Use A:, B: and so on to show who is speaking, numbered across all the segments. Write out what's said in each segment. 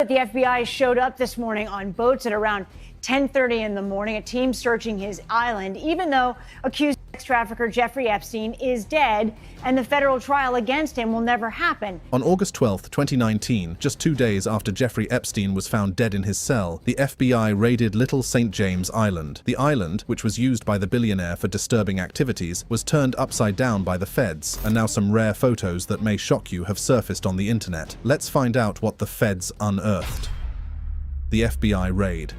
A: The FBI showed up this morning on boats at around 10:30 in the morning, a team searching his island, even though accused sex trafficker Jeffrey Epstein is dead and the federal trial against him will never happen.
B: On August 12, 2019, just 2 days after Jeffrey Epstein was found dead in his cell, the FBI raided Little St. James Island. The island, which was used by the billionaire for disturbing activities, was turned upside down by the feds, and now some rare photos that may shock you have surfaced on the internet. Let's find out what the feds unearthed. The FBI raid.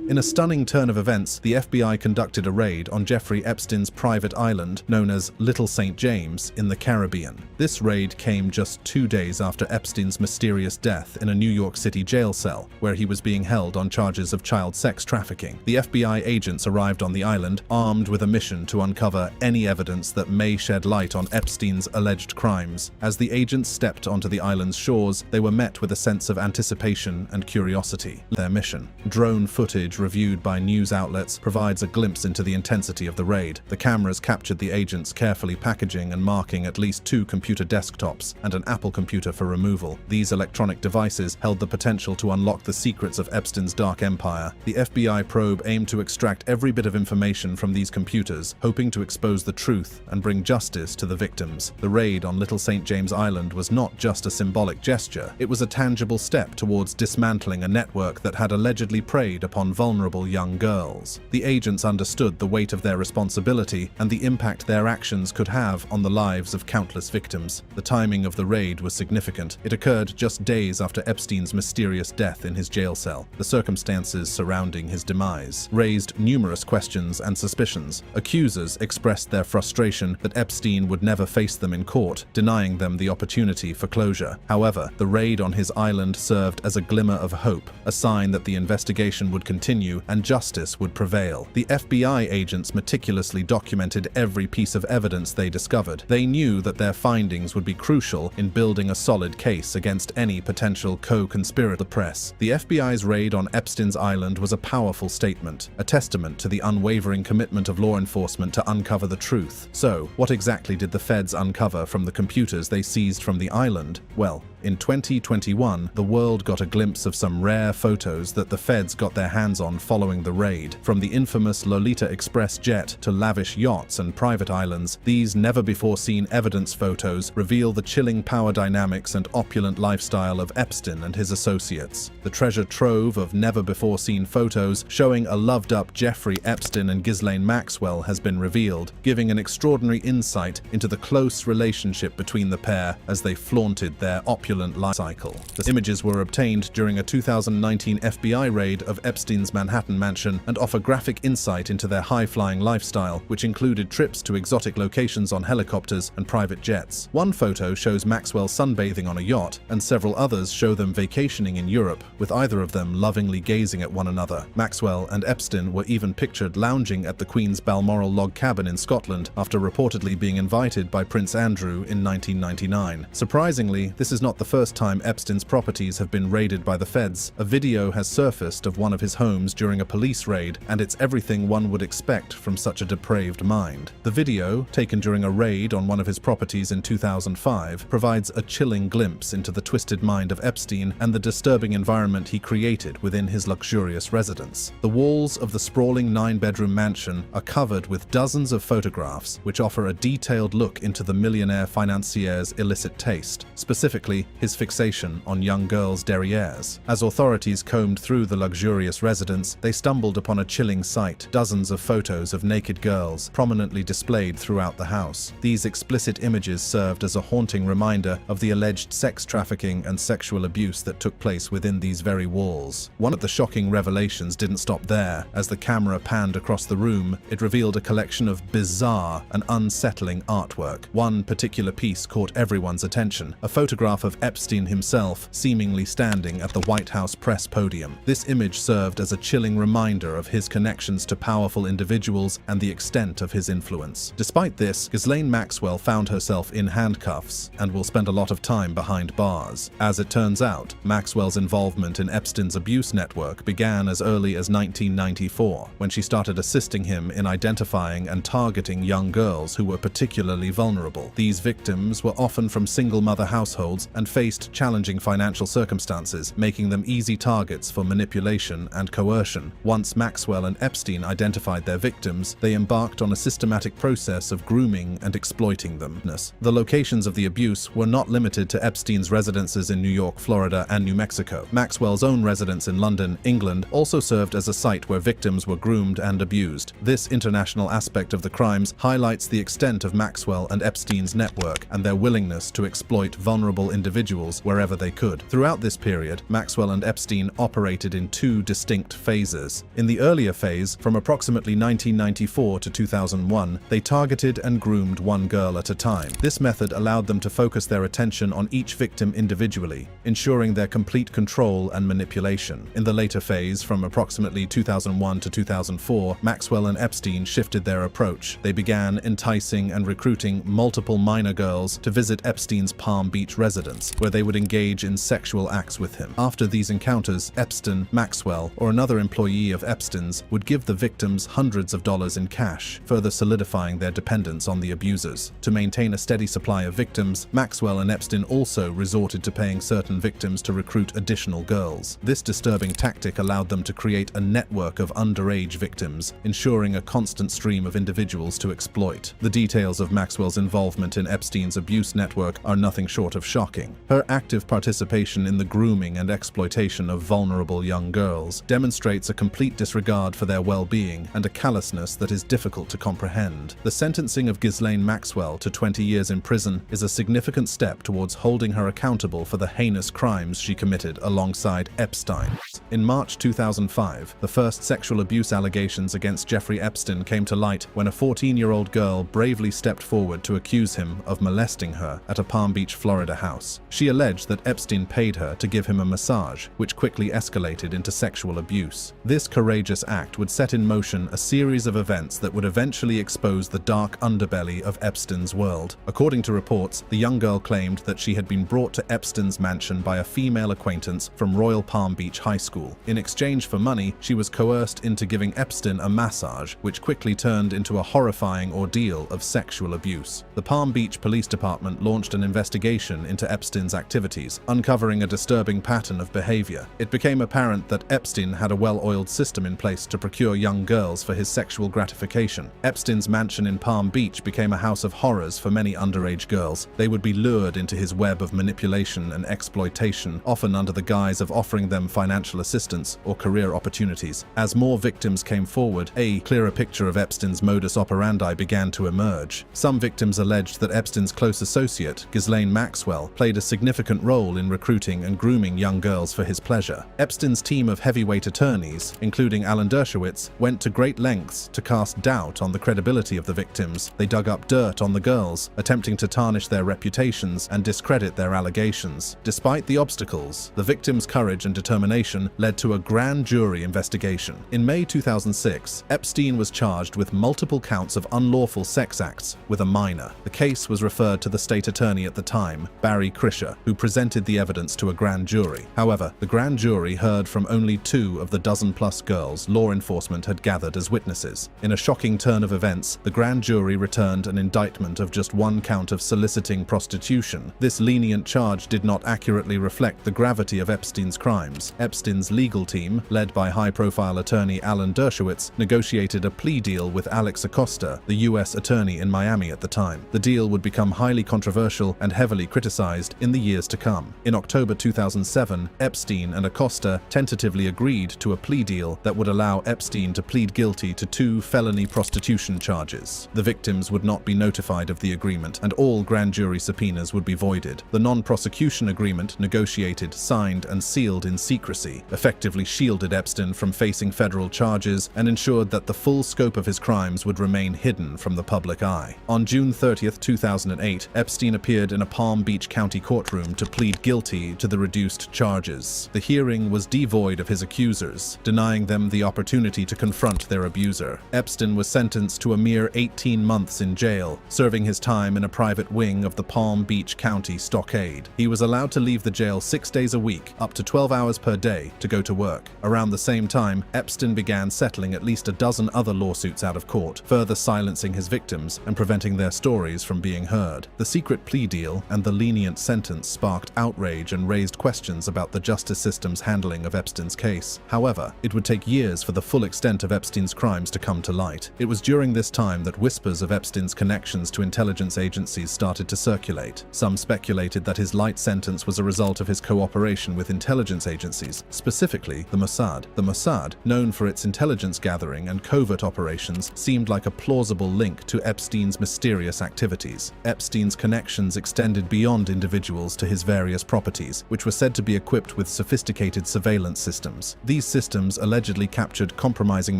B: In a stunning turn of events, the FBI conducted a raid on Jeffrey Epstein's private island known as Little St. James in the Caribbean. This raid came just 2 days after Epstein's mysterious death in a New York City jail cell, where he was being held on charges of child sex trafficking. The FBI agents arrived on the island, armed with a mission to uncover any evidence that may shed light on Epstein's alleged crimes. As the agents stepped onto the island's shores, they were met with a sense of anticipation and curiosity. Their mission. Drone footage reviewed by news outlets provides a glimpse into the intensity of the raid. The cameras captured the agents carefully packaging and marking at least 2 computer desktops and an Apple computer for removal. These electronic devices held the potential to unlock the secrets of Epstein's dark empire. The FBI probe aimed to extract every bit of information from these computers, hoping to expose the truth and bring justice to the victims. The raid on Little St. James Island was not just a symbolic gesture, it was a tangible step towards dismantling a network that had allegedly preyed upon vulnerable young girls. The agents understood the weight of their responsibility and the impact their actions could have on the lives of countless victims. The timing of the raid was significant. It occurred just days after Epstein's mysterious death in his jail cell. The circumstances surrounding his demise raised numerous questions and suspicions. Accusers expressed their frustration that Epstein would never face them in court, denying them the opportunity for closure. However, the raid on his island served as a glimmer of hope, a sign that the investigation would continue and justice would prevail. The FBI agents meticulously documented every piece of evidence they discovered. They knew that their findings would be crucial in building a solid case against any potential co-conspirator. The press. The FBI's raid on Epstein's island was a powerful statement, a testament to the unwavering commitment of law enforcement to uncover the truth. So, what exactly did the feds uncover from the computers they seized from the island? Well, in 2021, the world got a glimpse of some rare photos that the feds got their hands on following the raid. From the infamous Lolita Express jet to lavish yachts and private islands, these never-before-seen evidence photos reveal the chilling power dynamics and opulent lifestyle of Epstein and his associates. The treasure trove of never-before-seen photos showing a loved-up Jeffrey Epstein and Ghislaine Maxwell has been revealed, giving an extraordinary insight into the close relationship between the pair as they flaunted their opulent life cycle. The images were obtained during a 2019 FBI raid of Epstein's Manhattan mansion and offer graphic insight into their high-flying lifestyle, which included trips to exotic locations on helicopters and private jets. One photo shows Maxwell sunbathing on a yacht, and several others show them vacationing in Europe, with either of them lovingly gazing at one another. Maxwell and Epstein were even pictured lounging at the Queen's Balmoral log cabin in Scotland after reportedly being invited by Prince Andrew in 1999. Surprisingly, this is not the first time Epstein's properties have been raided by the feds. A video has surfaced of one of his homes during a police raid, and it's everything one would expect from such a depraved mind. The video, taken during a raid on one of his properties in 2005, provides a chilling glimpse into the twisted mind of Epstein and the disturbing environment he created within his luxurious residence. The walls of the sprawling 9-bedroom mansion are covered with dozens of photographs which offer a detailed look into the millionaire financier's illicit taste, specifically his fixation on young girls' derrieres. As authorities combed through the luxurious residence, they stumbled upon a chilling sight: dozens of photos of naked girls prominently displayed throughout the house. These explicit images served as a haunting reminder of the alleged sex trafficking and sexual abuse that took place within these very walls. One of the shocking revelations didn't stop there. As the camera panned across the room, it revealed a collection of bizarre and unsettling artwork. One particular piece caught everyone's attention: a photograph of Epstein himself seemingly standing at the White House press podium. This image served as a chilling reminder of his connections to powerful individuals and the extent of his influence. Despite this, Ghislaine Maxwell found herself in handcuffs and will spend a lot of time behind bars. As it turns out, Maxwell's involvement in Epstein's abuse network began as early as 1994, when she started assisting him in identifying and targeting young girls who were particularly vulnerable. These victims were often from single-mother households and and faced challenging financial circumstances, making them easy targets for manipulation and coercion. Once Maxwell and Epstein identified their victims, they embarked on a systematic process of grooming and exploiting them. The locations of the abuse were not limited to Epstein's residences in New York, Florida, and New Mexico. Maxwell's own residence in London, England, also served as a site where victims were groomed and abused. This international aspect of the crimes highlights the extent of Maxwell and Epstein's network and their willingness to exploit vulnerable individuals wherever they could. Throughout this period, Maxwell and Epstein operated in two distinct phases. In the earlier phase, from approximately 1994 to 2001, they targeted and groomed one girl at a time. This method allowed them to focus their attention on each victim individually, ensuring their complete control and manipulation. In the later phase, from approximately 2001 to 2004, Maxwell and Epstein shifted their approach. They began enticing and recruiting multiple minor girls to visit Epstein's Palm Beach residence, where they would engage in sexual acts with him. After these encounters, Epstein, Maxwell, or another employee of Epstein's would give the victims hundreds of dollars in cash, further solidifying their dependence on the abusers. To maintain a steady supply of victims, Maxwell and Epstein also resorted to paying certain victims to recruit additional girls. This disturbing tactic allowed them to create a network of underage victims, ensuring a constant stream of individuals to exploit. The details of Maxwell's involvement in Epstein's abuse network are nothing short of shocking. Her active participation in the grooming and exploitation of vulnerable young girls demonstrates a complete disregard for their well-being and a callousness that is difficult to comprehend. The sentencing of Ghislaine Maxwell to 20 years in prison is a significant step towards holding her accountable for the heinous crimes she committed alongside Epstein. In March 2005, the first sexual abuse allegations against Jeffrey Epstein came to light when a 14-year-old girl bravely stepped forward to accuse him of molesting her at a Palm Beach, Florida house. She alleged that Epstein paid her to give him a massage, which quickly escalated into sexual abuse. This courageous act would set in motion a series of events that would eventually expose the dark underbelly of Epstein's world. According to reports, the young girl claimed that she had been brought to Epstein's mansion by a female acquaintance from Royal Palm Beach High School. In exchange for money, she was coerced into giving Epstein a massage, which quickly turned into a horrifying ordeal of sexual abuse. The Palm Beach Police Department launched an investigation into Epstein's activities, uncovering a disturbing pattern of behavior. It became apparent that Epstein had a well-oiled system in place to procure young girls for his sexual gratification. Epstein's mansion in Palm Beach became a house of horrors for many underage girls. They would be lured into his web of manipulation and exploitation, often under the guise of offering them financial assistance or career opportunities. As more victims came forward, a clearer picture of Epstein's modus operandi began to emerge. Some victims alleged that Epstein's close associate, Ghislaine Maxwell, played a significant role in recruiting and grooming young girls for his pleasure. Epstein's team of heavyweight attorneys, including Alan Dershowitz, went to great lengths to cast doubt on the credibility of the victims. They dug up dirt on the girls, attempting to tarnish their reputations and discredit their allegations. Despite the obstacles, the victims' courage and determination led to a grand jury investigation. In May 2006, Epstein was charged with multiple counts of unlawful sex acts with a minor. The case was referred to the state attorney at the time, Barry Krischer, who presented the evidence to a grand jury. However, the grand jury heard from only 2 of the dozen-plus girls law enforcement had gathered as witnesses. In a shocking turn of events, the grand jury returned an indictment of just 1 count of soliciting prostitution. This lenient charge did not accurately reflect the gravity of Epstein's crimes. Epstein's legal team, led by high-profile attorney Alan Dershowitz, negotiated a plea deal with Alex Acosta, the U.S. attorney in Miami at the time. The deal would become highly controversial and heavily criticized in the years to come. In October 2007, Epstein and Acosta tentatively agreed to a plea deal that would allow Epstein to plead guilty to 2 felony prostitution charges. The victims would not be notified of the agreement, and all grand jury subpoenas would be voided. The non-prosecution agreement, negotiated, signed, and sealed in secrecy, effectively shielded Epstein from facing federal charges and ensured that the full scope of his crimes would remain hidden from the public eye. On June 30, 2008, Epstein appeared in a Palm Beach County courtroom to plead guilty to the reduced charges. The hearing was devoid of his accusers, denying them the opportunity to confront their abuser. Epstein was sentenced to a mere 18 months in jail, serving his time in a private wing of the Palm Beach County Stockade. He was allowed to leave the jail 6 days a week, up to 12 hours per day, to to go to work. Around the same time, Epstein began settling at least a dozen other lawsuits out of court, further silencing his victims and preventing their stories from being heard. The secret plea deal and the lenient sentence sparked outrage and raised questions about the justice system's handling of Epstein's case. However, it would take years for the full extent of Epstein's crimes to come to light. It was during this time that whispers of Epstein's connections to intelligence agencies started to circulate. Some speculated that his light sentence was a result of his cooperation with intelligence agencies, specifically the Mossad. The Mossad, known for its intelligence gathering and covert operations, seemed like a plausible link to Epstein's mysterious activities. Epstein's connections extended beyond individuals to his various properties, which were said to be equipped with sophisticated surveillance systems. These systems allegedly captured compromising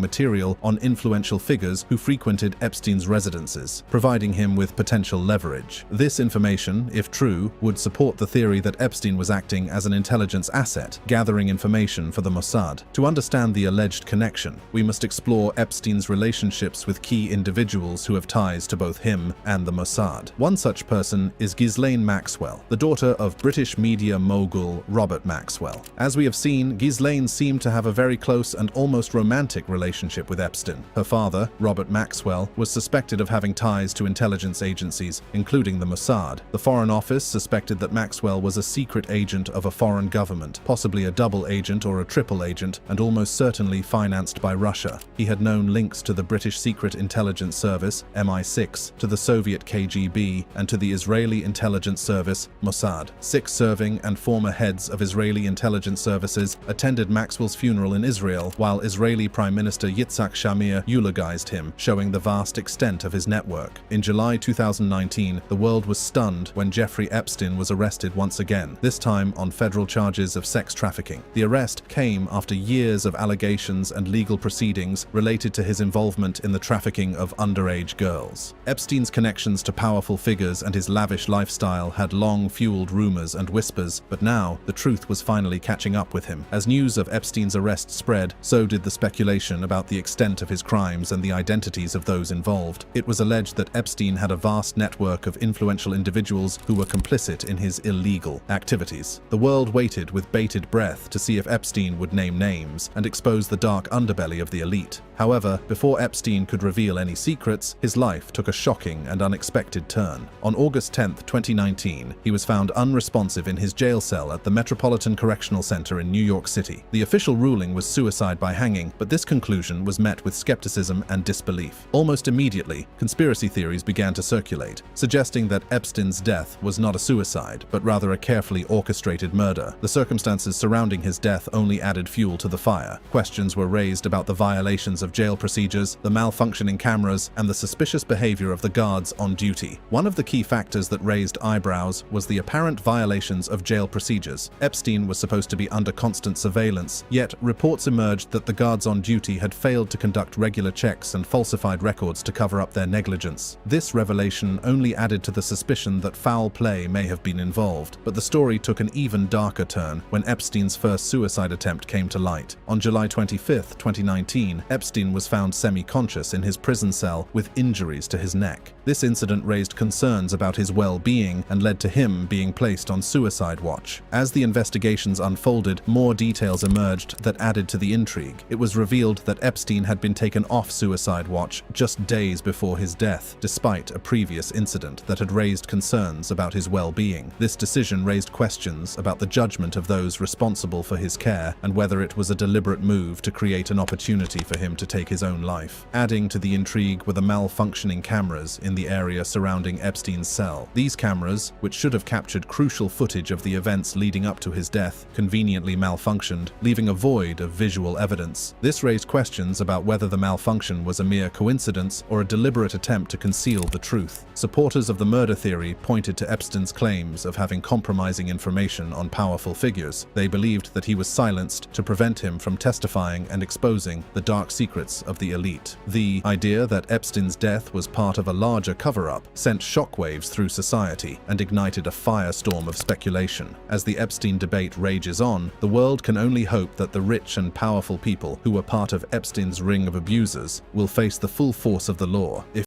B: material on influential figures who frequented Epstein's residences, providing him with potential leverage. This information, if true, would support the theory that Epstein was acting as an intelligence asset, gathering information for the Mossad. To understand the alleged connection, we must explore Epstein's relationships with key individuals who have ties to both him and the Mossad. One such person is Ghislaine Maxwell, the daughter of British media mogul Robert Maxwell. As we have seen, Ghislaine seemed to have a very close and almost romantic relationship with Epstein. Her father, Robert Maxwell, was suspected of having ties to intelligence agencies, including the Mossad. The Foreign Office suspected that Maxwell was a secret agent of a foreign government, possibly a double agent or a triple agent, and almost certainly financed by Russia. He had known links to the British Secret Intelligence Service, MI6, to the Soviet KGB, and to the Israeli intelligence service, Mossad. 6 serving and former heads of Israeli intelligence services attended Maxwell's funeral in Israel, while Israeli Prime Minister Yitzhak Shamir eulogized him, showing the vast extent of his network. In July 2019, the world was stunned when Jeffrey Epstein was arrested once again, this time on federal charges of sex trafficking. The arrest came after years of allegations and legal proceedings related to his involvement in the trafficking of underage girls. Epstein's connections to powerful figures and his lavish lifestyle had long fueled rumors and whispers, but now the truth was finally catching up with him. As news of Epstein's arrest spread, so did the speculation about the extent of his crimes and the identities of those involved. It was alleged that Epstein had a vast network of influential individuals who were complicit in his illegal activities. The world waited with bated breath to see if Epstein would name names and expose the dark underbelly of the elite. However, before Epstein could reveal any secrets, his life took a shocking and unexpected turn. On August 10, 2019, he was found unresponsive in his jail cell at the Metropolitan Correctional Center in New York City. The official ruling was suicide by hanging, but this conclusion was met with skepticism and disbelief. Almost immediately, conspiracy theories began to circulate, suggesting that Epstein's death was not a suicide, but rather a carefully orchestrated murder. The circumstances surrounding his death only added fuel to the fire. Questions were raised about the violations of jail procedures, the malfunctioning cameras, and the suspicious behavior of the guards on duty. One of the key factors that raised eyebrows was the apparent violations of jail procedures. Epstein was supposed to be under constant surveillance, yet reports emerged that the guards on duty had failed to conduct regular checks and falsified records to cover up their negligence. This revelation only added to the suspicion that foul play may have been involved, but the story took an even darker turn when Epstein's first suicide attempt came to light. On July 25, 2019, Epstein was found semi-conscious in his prison cell with injuries to his neck. This incident raised concerns about his well-being and led to him being placed on suicide watch. As the investigations unfolded, more details emerged that added to the intrigue. It was revealed that Epstein had been taken off suicide watch just days before his death, despite a previous incident that had raised concerns about his well-being. This decision raised questions about the judgment of those responsible for his care and whether it was a deliberate move to create an opportunity for him to take his own life. Adding to the intrigue were the malfunctioning cameras in the area surrounding Epstein's cell. These cameras, which should have captured crucial footage of the events leading up to his death, conveniently malfunctioned, leaving a void of visual evidence. This raised questions about whether the malfunction was a mere coincidence or a deliberate attempt to conceal the truth. Supporters of the murder theory pointed to Epstein's claims of having compromising information on powerful figures. They believed that he was silenced to prevent him from testifying and exposing the dark secrets of the elite. The idea that Epstein's death was part of a larger cover-up sent shockwaves through society and ignited a firestorm of speculation. As the Epstein debate rages on, the world can only hope that the rich and powerful people who were part of Epstein's ring of abusers will face the full force of the law. If